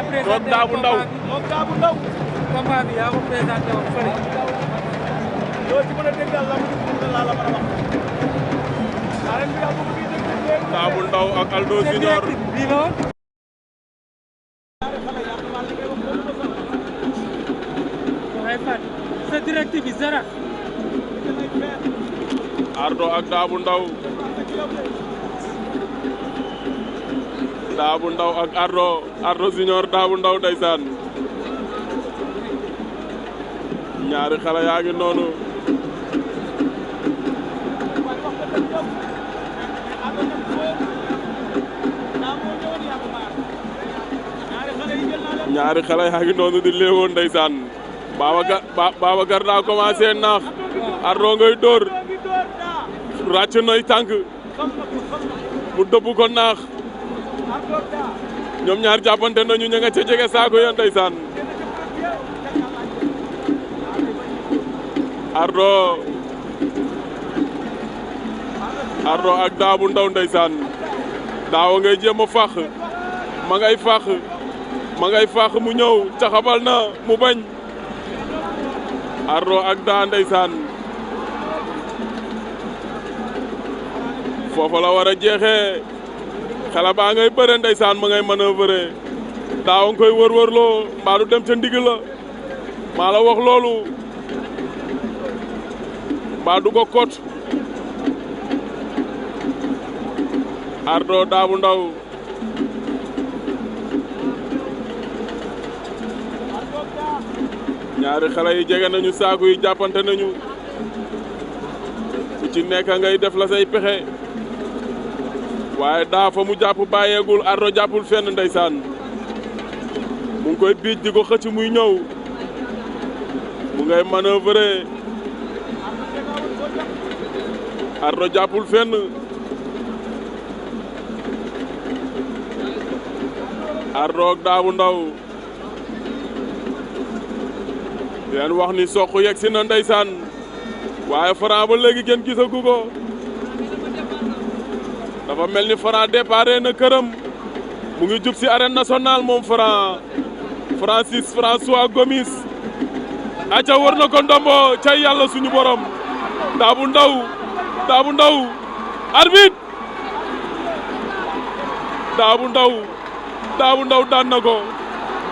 moom daa bu ndaw. combat bi yaa ko présenté woon fële. loolu ci mën a déggal la laa la mën a wax. arène bi yaa ko bëgg a dégg. daa bu ndaw ak ardoo junior. bii la woon. waaye Fatou sa direct bi zara. ardoo ak daa bu ndaw. daa bu ndaw ak ardoo junior daa bu ndaw ndeysaan. ñaari xale yaa ngi noonu. ñaari xale yaa ngi noonu di léewoon ndeysaan. Babacar daa commencé naax. Ardo ngay dóor. ràcc nay tànk. mu dëpp ko naax. ñoom ñaar jàppante nañu ña nga ca jege saako ya ndeysaan. Ardo ak daa bu ndaw ndeysaan. daawa ngay jéem a fàq. ma ngay fàq mu ñëw caxabal na mu bañ. Ardo ak daa ndeysaan. foofa la war a jeexee. xale baa ngay bëre ndeysaan ma ngay manœuvrer. daawa nga koy wër-wërloo mbaa du dem ca ndig la. maa la wax loolu. mbaa du ko kot. Ardo daa bu ndaw. ñaari xale yi jege nañu saaku yi jàppante nañu. ku ci nekk ngay def la say pexe. waaye daa fa mu jàpp bàyyeegul Ardo jàppul fenn ndeysaan. mu ngi koy biij di ko xëcc muy ñëw. mu ngay manœuvrer. Ardo jàppul fenn. Ardo ak daa bu ndaw. di leen wax ni soq yegg si na ndeysaan. waaye Franc ba léegi kenn gisagu ko. dafa mel ni Franc déparé na këram. mu ngi jub si arène nationale moom François Gomis. aca wër na ko ndombo ca yàlla suñu borom. daa bu ndaw arbitre. daa bu ndaw daan na ko.